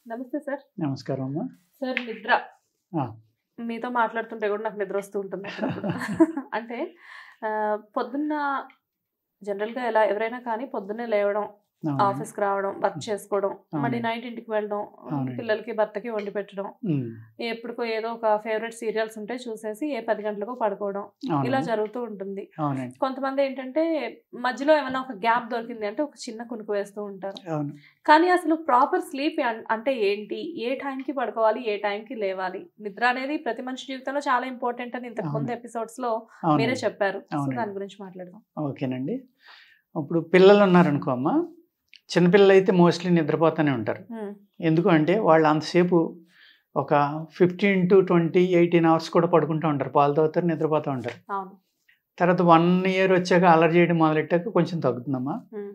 నమస్తే సార్. నమస్కారం అమ్మా. సార్ నిద్ర ఆ. మీతో మాట్లాడుతుంటే కూడా నాకు నిద్ర వస్తూ ఉంటుంది అప్పుడప్పుడు. అంటే పొద్దున్న జనరల్గా ఎవరైనా కానీ పొద్దున్నే లేవడం, అవునండి. ఆఫీస్కి రావడం, వర్క్ చేసుకోవడం, మళ్ళీ అవునండి. నైట్ ఇంటికి వెళ్ళడం, అవునండి. పిల్లలకి భర్తకి వండి పెట్టడం, ఎప్పుడుకో ఏదో ఒక ఫేవరెట్ సీరియల్స్ ఉంటే చూసేసి 10 గంటలకు పడుకోవడం, ఇలా అవునండి. జరుగుతూ ఉంటుంది. అవునండి. కొంతమంది ఏంటంటే మధ్యలో ఏమైనా ఒక గ్యాప్ దొరికింది అంటే ఒక చిన్న కునుకు వేస్తూ ఉంటారు. అవును. కానీ అసలు ప్రాపర్ స్లీప్ అంటే ఏంటి? ఏ టైంకి పడుకోవాలి? ఏ టైంకి లేవాలి? నిద్ర అనేది ప్రతి మనిషి జీవితంలో చాలా ఇంపార్టెంట్ అని ఇంతకు ముందు అవును. ఎపిసోడ్స్‌లో మీరే అవునండి. చెప్పారు. సో అవునండి. దాని గురించి మాట్లాడదాం. ఓకేనండి. ఇప్పుడు పిల్లలు ఉన్నారనుకో అమ్మ, చిన్నపిల్లలు అయితే మోస్ట్లీ నిద్రపోతూనే ఉంటారు. ఎందుకు అంటే వాళ్ళు అంతసేపు ఒక 15 to 20, 18 అవర్స్ కూడా పడుకుంటూ ఉంటారు. పాలు తాగుతారు, నిద్రపోతూ ఉంటారు. అవును. తర్వాత 1 year వచ్చాక అలర్ట్ చేయడం మొదలెట్టాక కొంచెం తగ్గుతుందమ్మా. హ్మ్.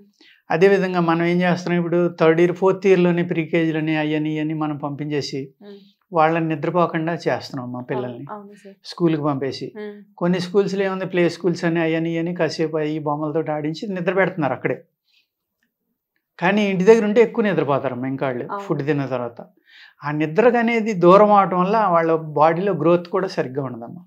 అదేవిధంగా మనం ఏం చేస్తున్నాం ఇప్పుడు 3rd year, 4th yearలోనే ప్రీకేజీలని అయ్యని మనం పంపించేసి హ్మ్. వాళ్ళని నిద్రపోకుండా చేస్తున్నాం మా అవును. పిల్లల్ని అవును సార్. స్కూల్కి పంపేసి. హ్మ్. కొన్ని స్కూల్స్లో ఏముంది, ప్లే స్కూల్స్ అని అయ్యని కాసేపు అయ్యి బొమ్మలతో ఆడించి నిద్ర పెడుతున్నారు అక్కడే. కానీ ఇంటి దగ్గర ఉంటే ఎక్కువ నిద్రపోతారమ్మా ఇంకా వాళ్ళు అవును. ఫుడ్ తిన్న తర్వాత. ఆ నిద్రకు అనేది దూరం అవటం వల్ల వాళ్ళ బాడీలో గ్రోత్ కూడా సరిగ్గా ఉండదమ్మా.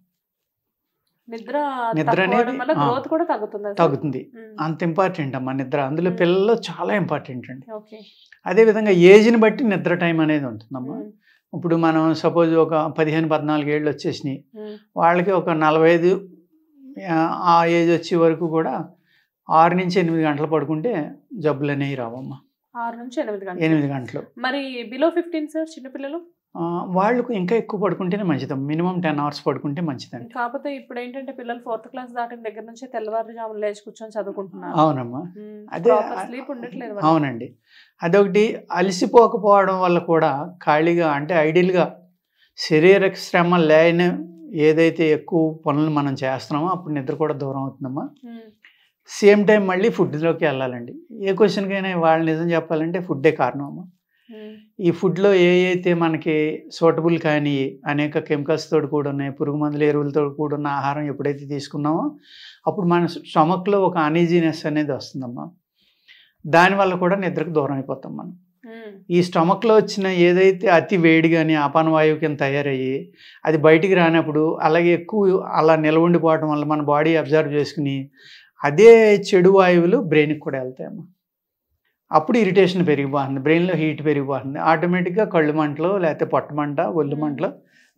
నిద్ర నిద్ర తక్కువడం అనేది వల్ల గ్రోత్ కూడా తగ్గుతుందా సార్? తగ్గుతుంది. అంత ఇంపార్టెంట్ అమ్మా నిద్ర. అందులో పిల్లల్లో చాలా ఇంపార్టెంట్ అండి. ఓకే. అదేవిధంగా ఏజ్ని బట్టి నిద్ర టైం అనేది ఉంటుందమ్మా. హ్మ్. ఇప్పుడు మనం సపోజ్ ఒక 15, 14 ఏళ్ళు వచ్చేసినాయి, హ్మ్. వాళ్ళకి ఒక 45 ఆ ఏజ్ వచ్చే వరకు కూడా 6 నుంచి 8 గంటలు పడుకుంటే జబ్బులు అనేవి రావమ్మా. 6 నుంచి 8 గంటలు. 8 గంటలు. మరి బిలో 15 సార్ చిన్నపిల్లలు? వాళ్ళకు ఇంకా ఎక్కువ పడుకుంటేనే మంచిదమ్మా. మినిమం 10 hours పడుకుంటే మంచిదండి. కాకపోతే ఇప్పుడు ఏంటంటే పిల్లలు 4th క్లాస్ దాటిన దగ్గర నుంచి తెల్లవారుజామున లేచి కూర్చొని చదువుకుంటున్నారు. అవునమ్మా. అదే ప్రాపర్ స్లీప్ ఉండట్లేదు వాళ్ళకి. అవునండి. అదొకటి అలసిపోకపోవడం వల్ల కూడా ఖాళీగా అంటే ఐడియల్గా శరీరక శ్రమ లేని ఏదైతే ఎక్కువ పనులు మనం చేస్తున్నామో అప్పుడు నిద్ర కూడా దూరం అవుతుందమ్మా. సేమ్ టైం మళ్ళీ ఫుడ్లోకి వెళ్ళాలండి. ఏ క్వశ్చన్కైనా వాళ్ళు నిజం చెప్పాలంటే ఫుడ్డే కారణం అమ్మా. ఈ ఫుడ్లో అయితే మనకి సూటబుల్ కానీ అనేక కెమికల్స్ తోటి కూడా ఉన్నాయి, పురుగు మందుల ఎరువులతో కూడున్న ఆహారం ఎప్పుడైతే తీసుకున్నామో అప్పుడు మన స్టమక్లో ఒక అనీజీనెస్ అనేది వస్తుందమ్మా. దానివల్ల కూడా నిద్రకు దూరం అయిపోతాం మనం. ఈ స్టమక్లో వచ్చిన ఏదైతే అతి వేడి కానీ ఆపానవాయువు కింద తయారయ్యి అది బయటికి రానప్పుడు అలాగే ఎక్కువ అలా నిల్వ ఉండిపోవడం వల్ల మన బాడీ అబ్జర్వ్ చేసుకుని అదే చెడు వాయువులు బ్రెయిన్కి కూడా వెళ్తాయమ్మా. అప్పుడు ఇరిటేషన్ పెరిగిపోతుంది, బ్రెయిన్లో హీట్ పెరిగిపోతుంది, ఆటోమేటిక్గా కళ్ళు మంటలో లేకపోతే పొట్టమంట, ఒళ్ళు మంటలో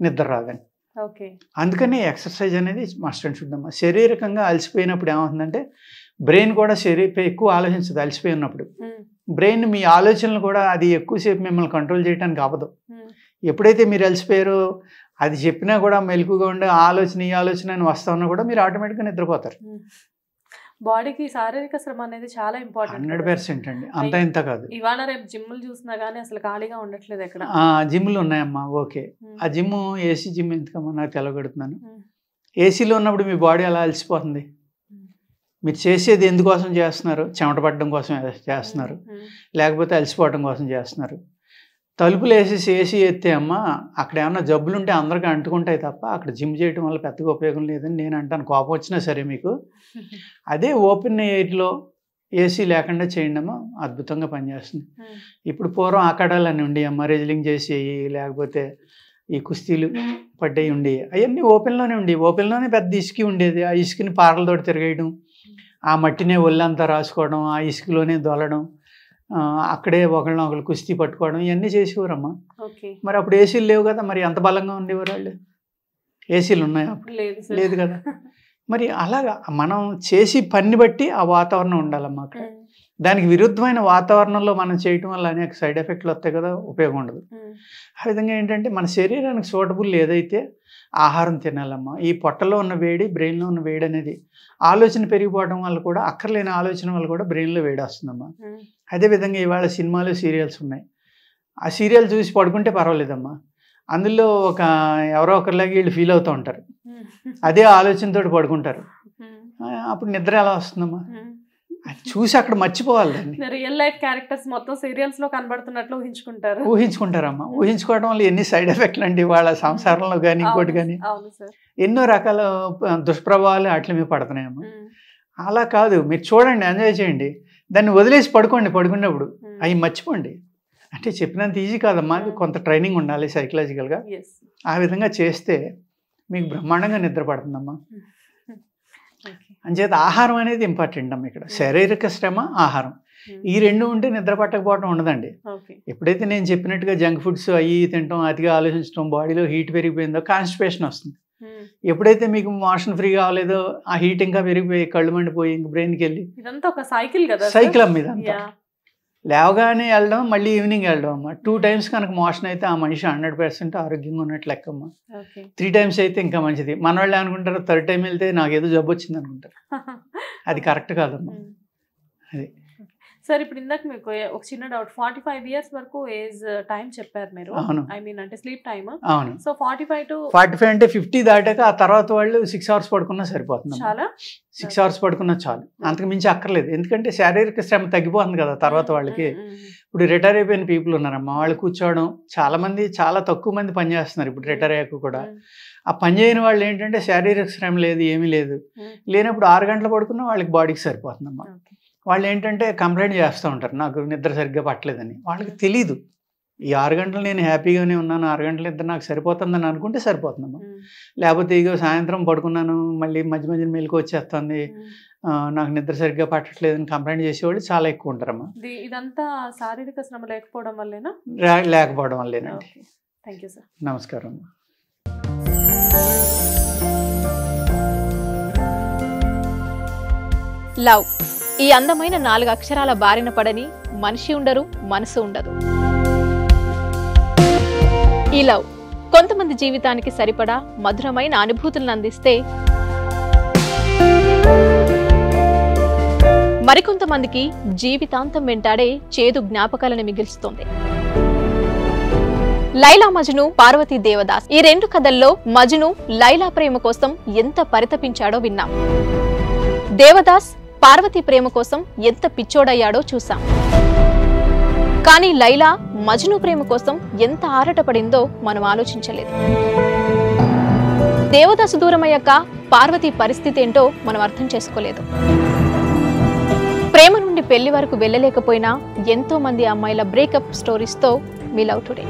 నిద్ర రాదండి. ఓకే. అందుకని ఎక్సర్సైజ్ అనేది మస్ట్ అండ్ షుడ్ అమ్మా. శారీరకంగా అలసిపోయినప్పుడు ఏమవుతుందంటే బ్రెయిన్ కూడా ఎక్కువ ఆలోచించదు. అలసిపోయి ఉన్నప్పుడు బ్రెయిన్ మీ ఆలోచనలు కూడా అది ఎక్కువసేపు మిమ్మల్ని కంట్రోల్ చేయడానికి అవ్వదు. ఎప్పుడైతే మీరు అలసిపోయారో అది చెప్పినా కూడా మెలకుగా ఉండే ఆలోచన ఈ ఆలోచన అని వస్తా ఉన్నా కూడా మీరు ఆటోమేటిక్గా నిద్రపోతారు. బాడీకి శారీరక శ్రమ అనేది చాలా ఇంపార్టెంట్. 100% అండి. అంతా ఇంత కాదు. ఇవాళ రేపు జిమ్లు చూసినా కానీ అసలు ఖాళీగా ఉండట్లేదు ఎక్కడ. జిమ్లు ఉన్నాయమ్మా. ఓకే. ఆ జిమ్ ఏసీ జిమ్ ఎందుకమ్మా నాకు తెలగొడుతున్నాను. ఏసీలో ఉన్నప్పుడు మీ బాడీ అలా అలసిపోతుంది. మీరు చేసేది ఎందుకోసం చేస్తున్నారు? చెమట పడడం కోసం చేస్తున్నారు, లేకపోతే అలసిపోవడం కోసం చేస్తున్నారు. తలుపులు వేసేసి ఏసీ ఎత్తే అమ్మ అక్కడ ఏమన్నా జబ్బులు ఉంటే అందరికీ అంటుకుంటాయి తప్ప అక్కడ జిమ్ చేయడం వల్ల పెద్దగా ఉపయోగం లేదని నేను అంటాను. కోపం వచ్చినా సరే మీకు అదే ఓపెన్ ఎయిర్లో ఏసీ లేకుండా చేయండి అమ్మా, అద్భుతంగా పనిచేస్తుంది. ఇప్పుడు పూర్వం అక్కడాలని ఉండి అమ్మ రెజ్లింగ్ చేసేవి, లేకపోతే ఈ కుస్తీలు పడ్డవి ఉండేవి, అవన్నీ ఓపెన్లోనే ఉండేవి. ఓపెన్లోనే పెద్ద ఇసుక ఉండేది. ఆ ఇసుకని పారలతోటి తిరగేయడం, ఆ మట్టినే ఒళ్ళంతా రాసుకోవడం, ఆ ఇసుకలోనే దొలడం, అక్కడే ఒకళ్ళు కుస్తీ పట్టుకోవడం, ఇవన్నీ చేసేవారమ్మా. మరి అప్పుడు ఏసీలు లేవు కదా, మరి ఎంత బలంగా ఉండేవారు వాళ్ళు? ఏసీలు ఉన్నాయా అప్పుడు? లేదు కదా. మరి అలాగా మనం చేసి పని బట్టి ఆ వాతావరణం ఉండాలమ్మా. అక్కడ దానికి విరుద్ధమైన వాతావరణంలో మనం చేయటం వల్ల అనేక సైడ్ ఎఫెక్ట్లు వస్తాయి కదా, ఉపయోగం ఉండదు. ఆ విధంగా ఏంటంటే మన శరీరానికి సూటబుల్ ఏదైతే ఆహారం తినాలమ్మా. ఈ పొట్టలో ఉన్న వేడి, బ్రెయిన్లో ఉన్న వేడి అనేది ఆలోచన పెరిగిపోవడం వల్ల కూడా, అక్కర్లేని ఆలోచన వల్ల కూడా బ్రెయిన్లో వేడి వస్తుందమ్మా. అదేవిధంగా ఇవాళ సినిమాలు, సీరియల్స్ ఉన్నాయి. ఆ సీరియల్ చూసి పడుకుంటే పర్వాలేదమ్మా, అందులో ఎవరో ఒకరిలాగా వీళ్ళు ఫీల్ అవుతూ ఉంటారు, అదే ఆలోచనతో పడుకుంటారు. అప్పుడు నిద్ర ఎలా వస్తుందమ్మా? అది చూసి అక్కడ మర్చిపోవాలి దాన్ని. రియల్ లైఫ్ క్యారెక్టర్స్ మొత్తం సీరియల్స్ లో కనబడుతున్నట్లు ఊహించుకుంటారమ్మా. ఊహించుకోవడం వల్ల ఎన్ని సైడ్ ఎఫెక్ట్లు అండి వాళ్ళ సంసారంలో కానీ ఇంకోటి కానీ ఎన్నో రకాల దుష్ప్రభావాలు అట్ల మీద పడుతున్నాయమ్మా. అలా కాదు, మీరు చూడండి, ఎంజాయ్ చేయండి, దాన్ని వదిలేసి పడుకోండి. పడుకున్నప్పుడు అవి మర్చిపోండి. అంటే చెప్పినంత ఈజీ కాదమ్మా, అది కొంత ట్రైనింగ్ ఉండాలి సైకలాజికల్గా. ఆ విధంగా చేస్తే మీకు బ్రహ్మాండంగా నిద్ర పడుతుందమ్మా. అంచేత ఆహారం అనేది ఇంపార్టెంట్ అమ్మ ఇక్కడ. శారీరక శ్రమ, ఆహారం, ఈ రెండు ఉంటే నిద్ర పట్టకపోవడం ఉండదండి. ఎప్పుడైతే నేను చెప్పినట్టుగా జంక్ ఫుడ్స్ అవి తింటాం, అతిగా ఆలోచించడం, బాడీలో హీట్ పెరిగిపోయిందో కాన్స్టిపేషన్ వస్తుంది. ఎప్పుడైతే మీకు మోషన్ ఫ్రీ కావాలేదో ఆ హీట్ ఇంకా పెరిగిపోయి కళ్ళు మండిపోయి ఇంక బ్రెయిన్కి వెళ్ళి ఇదంతా ఒక సైకిల్ కదా, సైకిల్ అమ్మ ఇదంతా. లేవగానే వెళ్ళడం, మళ్ళీ ఈవినింగ్ వెళ్ళడం అమ్మ. 2 times కనుక మోషన్ అయితే ఆ మనిషి 100% ఆరోగ్యంగా ఉన్నట్లు లెక్కమ్మ. 3 times అయితే ఇంకా మంచిది. మన వాళ్ళు అనుకుంటారు 3rd time వెళ్తే నాకు ఏదో జబ్బు వచ్చింది అనుకుంటారు. అది కరెక్ట్ కాదమ్మా. అది సార్ ఇప్పుడు ఇందాక మీకు ఒక చిన్న డౌట్, 45 years వరకు ఏజ్ టైం చెప్పారు మీరు. ఐ మీన్ అంటే స్లీప్ టైమ్. అవును. సో 45 to 45 అంటే 50 దాటాక ఆ తర్వాత వాళ్ళు 6 hours పడుకున్నా సరిపోతుంది. చాలా 6 hours పడుకున్నా చాలు, అంతకు మించి అక్కర్లేదు. ఎందుకంటే శారీరక శ్రమ తగ్గిపోతుంది కదా తర్వాత వాళ్ళకి. ఇప్పుడు రిటైర్ అయిపోయిన పీపుల్ ఉన్నారమ్మా, వాళ్ళు కూర్చోవడం, చాలా మంది, చాలా తక్కువ మంది పని చేస్తున్నారు ఇప్పుడు రిటైర్ అయ్యాక కూడా. ఆ పని చేయని వాళ్ళు ఏంటంటే శారీరక శ్రమ లేదు, ఏమీ లేదు, లేనప్పుడు 6 గంటలు పడుకున్నా వాళ్ళకి బాడీకి సరిపోతుందమ్మా. వాళ్ళు ఏంటంటే కంప్లైంట్ చేస్తూ ఉంటారు, నాకు నిద్ర సరిగ్గా పట్టలేదని. వాళ్ళకి తెలీదు ఈ 6 గంటలు నేను హ్యాపీగానే ఉన్నాను, 6 గంటల నిద్ర నాకు సరిపోతుందని అనుకుంటే సరిపోతుందమ్మా. లేకపోతే ఇగో సాయంత్రం పడుకున్నాను, మళ్ళీ మధ్య మధ్యన మెలకు వచ్చేస్తుంది, నాకు నిద్ర సరిగ్గా పట్టట్లేదని కంప్లైంట్ చేసేవాళ్ళు చాలా ఎక్కువ ఉంటారమ్మా. ఇదంతా శారీరక శ్రమ లేకపోవడం వల్లేనా? లేకపోవడం వల్లేనండి. Thank you sir. నమస్కారం. లవ్, ఈ అందమైన 4 అక్షరాల బారిన పడని మనిషి ఉండరు, మనసు ఉండదు. ఈ లవ్ కొంతమంది జీవితానికి సరిపడా మధురమైన అనుభూతులను అందిస్తే, మరికొంతమందికి జీవితాంతం వెంటాడే చేదు జ్ఞాపకాలను మిగిల్చుతోంది. లైలా మజ్ను, పార్వతీ దేవదాస్, ఈ 2 కథల్లో మజ్ను లైలా ప్రేమ కోసం ఎంత పరితపించాడో విన్నాం. దేవదాస్ పార్వతి ప్రేమ కోసం ఎంత పిచ్చోడయ్యాడో చూసాం. కానీ లైలా మజ్ను ప్రేమ కోసం ఎంత ఆరాటపడిందో మనం ఆలోచించలేదు. దేవదాసు దూరమయ్యాక పార్వతి పరిస్థితి ఏంటో మనం అర్థం చేసుకోలేదు. ప్రేమ నుండి పెళ్లి వరకు వెళ్ళలేకపోయినా ఎంతో మంది అమ్మాయిల బ్రేకప్ స్టోరీస్తో మీ లవ్ టుడే.